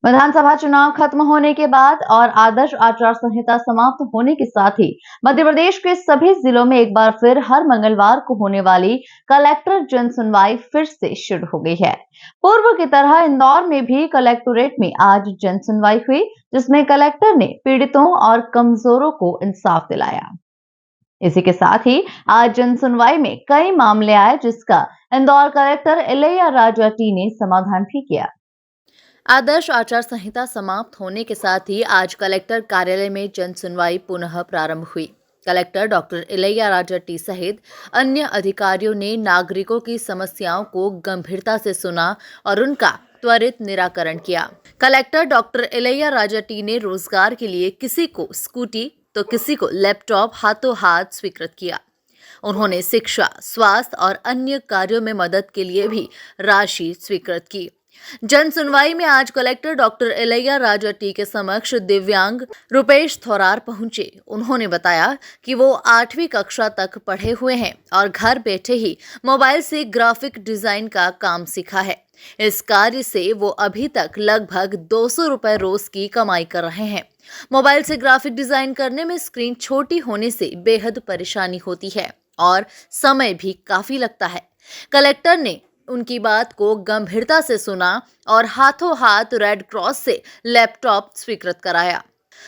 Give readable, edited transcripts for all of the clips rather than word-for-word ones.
विधानसभा चुनाव खत्म होने के बाद और आदर्श आचार संहिता समाप्त होने के साथ ही मध्य प्रदेश के सभी जिलों में एक बार फिर हर मंगलवार को होने वाली कलेक्टर जन सुनवाई फिर से शुरू हो गई है। पूर्व की तरह इंदौर में भी कलेक्टोरेट में आज जन सुनवाई हुई, जिसमें कलेक्टर ने पीड़ितों और कमजोरों को इंसाफ दिलाया। इसी के साथ ही आज जन सुनवाई में कई मामले आए, जिसका इंदौर कलेक्टर इलैया राजा टी ने समाधान भी किया। आदर्श आचार संहिता समाप्त होने के साथ ही आज कलेक्टर कार्यालय में जन सुनवाई पुनः प्रारंभ हुई। Collector doctor Ilaiya Raja T सहित अन्य अधिकारियों ने नागरिकों की समस्याओं को गंभीरता से सुना और उनका त्वरित निराकरण किया। Collector doctor Ilaiya Raja T ने रोजगार के लिए किसी को स्कूटी तो किसी को लैपटॉप हाथों हाथ स्वीकृत किया। उन्होंने शिक्षा, स्वास्थ्य और अन्य कार्यों में मदद के लिए भी राशि स्वीकृत की। जन सुनवाई में आज collector doctor Ilaiya Raja T के समक्ष दिव्यांग रुपेश थोरार पहुंचे। उन्होंने बताया कि वो 8वीं कक्षा तक पढ़े हुए हैं और घर बैठे ही मोबाइल से ग्राफिक डिजाइन का काम सीखा है। इस कार्य से वो अभी तक लगभग 200 रुपए रोज की कमाई कर रहे हैं। मोबाइल से ग्राफिक डिजाइन करने में स्क्रीन छोटी होने से बेहद परेशानी होती है और समय भी काफी लगता है। कलेक्टर ने उनकी बात को गंभीरता से सुना और हाथों हाथ रेड क्रॉस से लैपटॉप स्वीकृत कराया।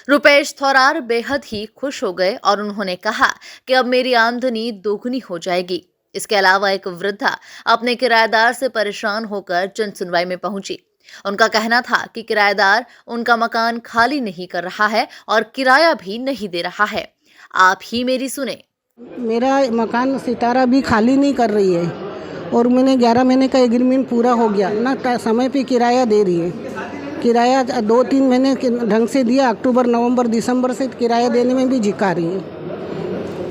रुपेश थोरार बेहद ही खुश हो गए और उन्होंने कहा कि अब मेरी आमदनी दोगुनी हो जाएगी। इसके अलावा एक वृद्धा अपने किराएदार से परेशान होकर जन सुनवाई में पहुंची। उनका कहना था कि किराएदार उनका मकान खाली नहीं कर रहा है और किराया भी नहीं दे रहा है। आप ही मेरी सुने। मेरा मकान सितारा भी खाली नहीं कर रही है और मैंने 11 महीने का एग्रीमेंट पूरा हो गया ना, समय पे किराया दे रही है। किराया 2-3 महीने ढंग से दिया, अक्टूबर, नवंबर, दिसंबर से किराया देने में भी झिका रही है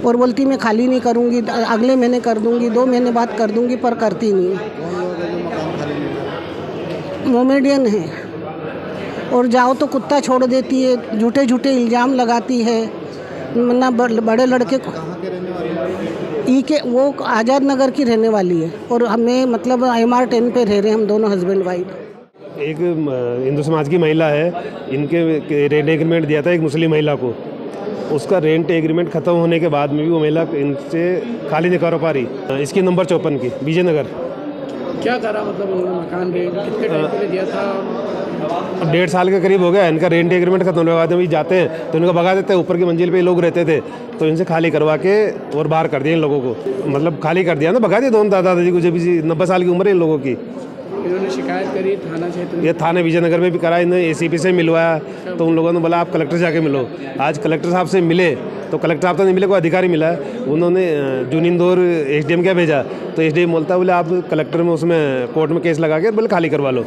और बोलती मैं खाली नहीं करूँगी, अगले महीने कर दूँगी, 2 महीने बाद कर दूँगी, पर करती नहीं है। मोमेडियन है और जाओ तो कुत्ता छोड़ देती है, झूठे झूठे इल्ज़ाम लगाती है ना। बड़े लड़के को के वो आज़ाद नगर की रहने वाली है और हमें मतलब MR 10 पे रह रहे हैं हम दोनों हस्बैंड वाइफ। एक हिंदू समाज की महिला है, इनके रेंट एग्रीमेंट दिया था एक मुस्लिम महिला को। उसका रेंट एग्रीमेंट ख़त्म होने के बाद में भी वो महिला इनसे खाली नहीं कर पा रही। इसकी नंबर 54 की विजयनगर। क्या करा मतलब उन्होंने मकान रेंट कितने टाइम के लिए दिया था? अब 1.5 साल के करीब हो गया। इनका रेंट एग्रीमेंट खत्म होने के बाद में जाते हैं तो इनको भगा देते हैं। ऊपर की मंजिल पे लोग रहते थे तो इनसे खाली करवा के और बाहर कर दिया इन लोगों को, मतलब खाली कर दिया ना, भगा दिया दोनों दादा दादी को। जब 90 साल की उम्र है इन लोगों की। इन्होंने शिकायत करी थाना क्षेत्र, ये थाने विजयनगर में भी करा, इन्होंने ACP से मिलवाया तो उन लोगों ने बोला आप कलेक्टर जाके मिलो। आज कलेक्टर साहब से मिले तो कलेक्टर साहब तो नहीं मिले, कोई अधिकारी मिला है। उन्होंने जून इंदौर SDM क्या भेजा तो SDM बोलता बोले आप कलेक्टर में उसमें कोर्ट में केस लगा के बोले खाली करवा लो।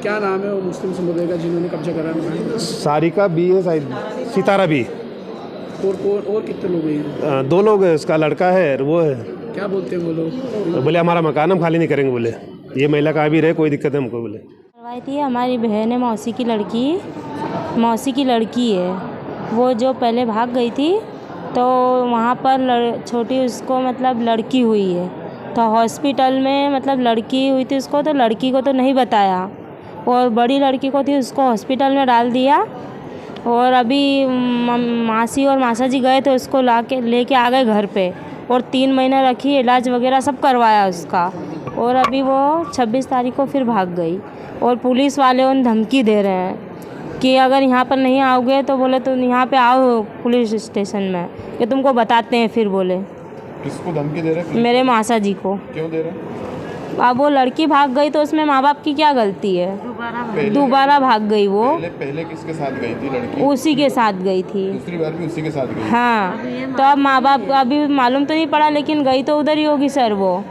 क्या नाम है वो मुस्लिम समुदाय का जिन्होंने कब्जा करा? सारिका बी है शायद, सितारा बी। और कितने लोग हैं? 2 लोग है, उसका लड़का है और वो है। क्या बोलते हैं वो लोग? बोले हमारा मकान हम खाली नहीं करेंगे, बोले ये महिला कहाँ भी रहे कोई दिक्कत है हमको। बोले करवाई थी हमारी बहन है, मौसी की लड़की है। वो जो पहले भाग गई थी तो वहाँ पर छोटी उसको मतलब लड़की हुई है तो हॉस्पिटल में मतलब लड़की हुई थी उसको, तो लड़की को तो नहीं बताया और बड़ी लड़की को थी उसको हॉस्पिटल में डाल दिया। और अभी मासी और मासा जी गए तो उसको लेके आ गए घर पे और 3 महीने रखी, इलाज वगैरह सब करवाया उसका। और अभी वो 26 तारीख को फिर भाग गई और पुलिस वाले उन धमकी दे रहे हैं कि अगर यहाँ पर नहीं आओगे तो बोले तो यहाँ पे आओ पुलिस स्टेशन में कि तुमको बताते हैं। फिर बोले किसको धमकी दे रहे हैं? मेरे मासा जी को। क्यों दे रहे हैं? अब वो लड़की भाग गई तो उसमें माँ बाप की क्या गलती है? दोबारा भाग गई वो। पहले किसके साथ गई थी लड़की? उसी के साथ गई थी। दूसरी बार भी उसी के साथ गई? हाँ, तो अब माँ बाप अभी मालूम तो नहीं पड़ा, लेकिन गई तो उधर ही होगी सर वो,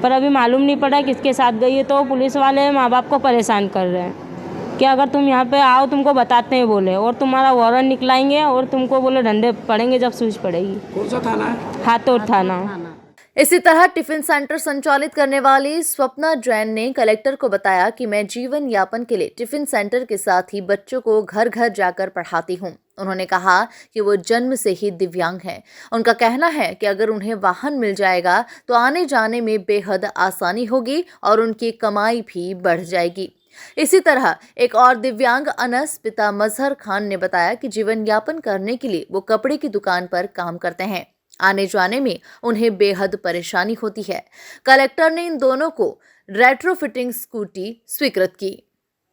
पर अभी मालूम नहीं पड़ा किसके साथ गई है। तो पुलिस वाले माँ बाप को परेशान कर रहे हैं कि अगर तुम यहाँ पे आओ तुमको बताते हैं बोले, और तुम्हारा वारंट निकलाएंगे और तुमको बोले डंडे पड़ेंगे जब सूझ पड़ेगी। कौन सा थाना है? हाथोर थाना। इसी तरह टिफिन सेंटर संचालित करने वाली स्वप्ना जैन ने कलेक्टर को बताया कि मैं जीवन यापन के लिए टिफिन सेंटर के साथ ही बच्चों को घर घर जाकर पढ़ाती हूँ। उन्होंने कहा कि वो जन्म से ही दिव्यांग हैं। उनका कहना है कि अगर उन्हें वाहन मिल जाएगा तो आने जाने में बेहद आसानी होगी और उनकी कमाई भी बढ़ जाएगी। इसी तरह एक और दिव्यांग अनस पिता मजहर खान ने बताया कि जीवन यापन करने के लिए वो कपड़े की दुकान पर काम करते हैं। आने जाने में उन्हें बेहद परेशानी होती है। कलेक्टर ने इन दोनों को रेट्रोफिटिंग स्कूटी स्वीकृत की।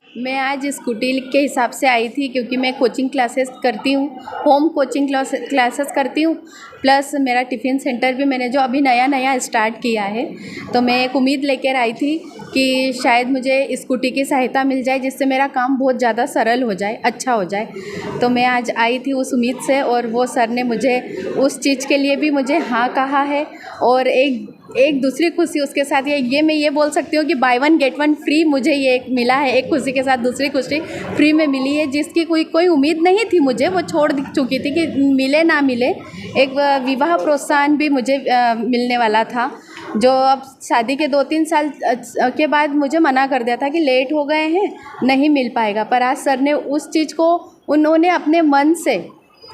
मैं आज स्कूटी के हिसाब से आई थी क्योंकि मैं कोचिंग क्लासेस करती हूँ, होम कोचिंग क्लासेस करती हूँ, प्लस मेरा टिफ़िन सेंटर भी मैंने जो अभी नया स्टार्ट किया है, तो मैं एक उम्मीद लेकर आई थी कि शायद मुझे स्कूटी की सहायता मिल जाए जिससे मेरा काम बहुत ज़्यादा सरल हो जाए, अच्छा हो जाए। तो मैं आज आई थी उस उम्मीद से, और वो सर ने मुझे उस चीज़ के लिए भी मुझे हाँ कहा है। और एक दूसरी खुशी उसके साथ मैं ये बोल सकती हूँ कि by one get one free मुझे ये मिला है। एक खुशी के साथ दूसरी खुशी फ्री में मिली है, जिसकी कोई उम्मीद नहीं थी मुझे, वो छोड़ चुकी थी कि मिले ना मिले। एक विवाह प्रोत्साहन भी मुझे मिलने वाला था, जो अब शादी के 2-3 साल के बाद मुझे मना कर दिया था कि लेट हो गए हैं, नहीं मिल पाएगा। पर आज सर ने उस चीज़ को उन्होंने अपने मन से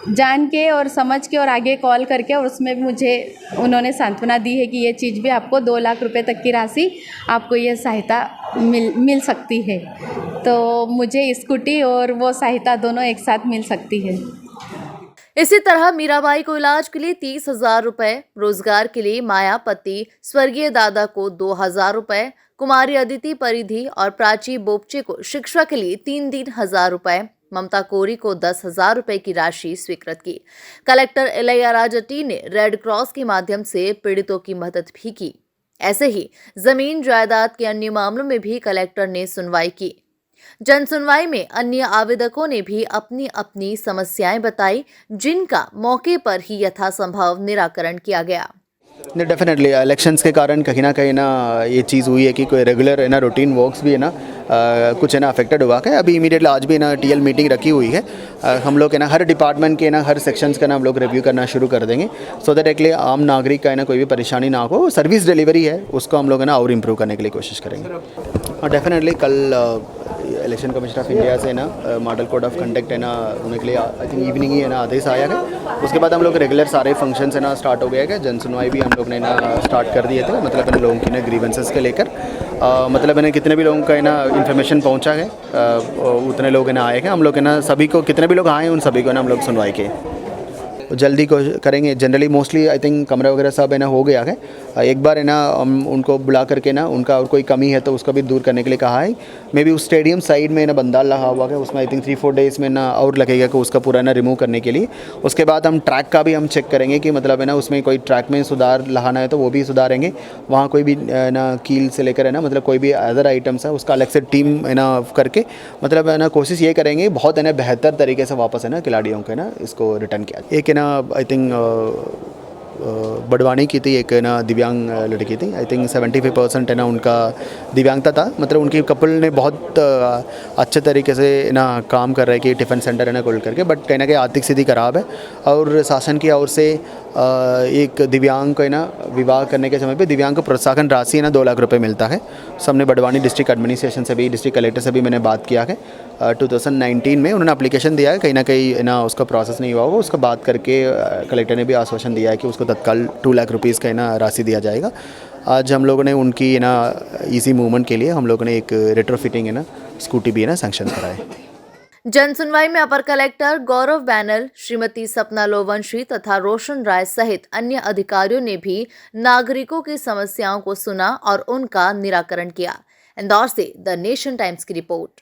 जान के और समझ के और आगे कॉल करके, और उसमें भी मुझे उन्होंने सांत्वना दी है कि ये चीज़ भी आपको 2 लाख रुपए तक की राशि आपको ये सहायता मिल सकती है। तो मुझे स्कूटी और वो सहायता दोनों एक साथ मिल सकती है। इसी तरह मीराबाई को इलाज के लिए 30,000 रुपए, रोजगार के लिए मायापति स्वर्गीय दादा को 2,000 रुपए, कुमारी अदिति परिधि और प्राची बोपचे को शिक्षा के लिए 3,000 रुपए, ममता कोरी को 10,000 रुपए की राशि स्वीकृत की। कलेक्टर इलैया जट्टी ने रेड क्रॉस के माध्यम से पीड़ितों की मदद भी की। ऐसे ही जमीन जायदाद के अन्य मामलों में भी कलेक्टर ने सुनवाई की। जन सुनवाई में अन्य आवेदकों ने भी अपनी अपनी समस्याएं बताई, जिनका मौके पर ही यथासंभव निराकरण किया गया। नहीं, डेफिनेटली इलेक्शंस के कारण कहीं ना ये चीज़ हुई है कि कोई रेगुलर है ना रूटीन वर्क्स भी है ना कुछ है ना अफेक्टेड हुआ है। अभी इमीडिएटली आज भी ना टीएल मीटिंग रखी हुई है। हम लोग है ना हर डिपार्टमेंट के ना हर सेक्शंस का ना हम लोग रिव्यू करना शुरू कर देंगे, सो दैट एक आम नागरिक का है ना कोई भी परेशानी ना हो। सर्विस डिलीवरी है उसको हम लोग है ना और इम्प्रूव करने के लिए कोशिश करेंगे। और डेफिनेटली कल इलेक्शन कमीशन ऑफ इंडिया से ना मॉडल कोड ऑफ कंडक्ट है ना होने के लिए आई थिंक इवनिंग ही है ना आदेश आया है। उसके बाद हम लोग रेगुलर सारे फंक्शंस है ना स्टार्ट हो गया है। जन सुनवाई भी हम लोग ने ना स्टार्ट कर दिए थे, मतलब इन लोगों की ना ग्रीवेंसेस के लेकर मतलब है ना कितने भी लोगों का है ना इन्फॉर्मेशन पहुंचा है उतने लोग है ना आए हैं। हम लोग है ना सभी को कितने भी लोग आए उन सभी को ना हम लोग सुनवाई के जल्दी को करेंगे। जनरली मोस्टली आई थिंक कमरा वगैरह सब है ना हो गया है। एक बार है ना हम उनको बुला करके ना उनका और कोई कमी है तो उसका भी दूर करने के लिए कहा है। मे बी उस स्टेडियम साइड में ना बंदाल लगा हुआ है, उसमें आई थिंक 3-4 डेज़ में ना और लगेगा कि उसका पूरा ना रिमूव करने के लिए। उसके बाद हम ट्रैक का भी हम चेक करेंगे कि मतलब है ना उसमें कोई ट्रैक में सुधार लगाना है तो वो भी सुधारेंगे। वहाँ कोई भी ना कील से लेकर है ना मतलब कोई भी अदर आइटम्स है उसका अलग से टीम है ना करके मतलब है ना कोशिश ये करेंगे बहुत है ना बेहतर तरीके से वापस है ना खिलाड़ियों को है ना इसको रिटर्न किया। एक है ना आई थिंक बड़वानी की थी, एक ना दिव्यांग लड़की थी। आई थिंक 75% है ना उनका दिव्यांगता था। मतलब उनकी कपल ने बहुत अच्छे तरीके से ना काम कर रहे हैं कि टिफ़िन सेंटर है ना खोल करके, बट कहीं ना कहीं आर्थिक स्थिति खराब है। और शासन की ओर से एक दिव्यांग को है ना विवाह करने के समय पे दिव्यांग को प्रोत्साहन राशि है ना 2 लाख रुपए मिलता है। सबने बड़वानी डिस्ट्रिक्ट एडमिनिस्ट्रेशन से भी डिस्ट्रिक्ट कलेक्टर से भी मैंने बात किया है। 2019 में उन्होंने एप्लीकेशन दिया है, कहीं ना कहीं ना उसका प्रोसेस नहीं हुआ होगा। उसका बात करके कलेक्टर ने भी आश्वासन दिया है कि उसको तत्काल 2 लाख रुपीज़ का ना राशि दिया जाएगा। आज हम लोगों ने उनकी ना ईजी मूवमेंट के लिए हम लोगों ने एक रेट्रोफिटिंग है ना स्कूटी भी है ना सैंक्शन कराए। जन सुनवाई में अपर कलेक्टर गौरव बैनल, श्रीमती सपना लोवंशी तथा रोशन राय सहित अन्य अधिकारियों ने भी नागरिकों की समस्याओं को सुना और उनका निराकरण किया। इंदौर से द नेशन टाइम्स की रिपोर्ट।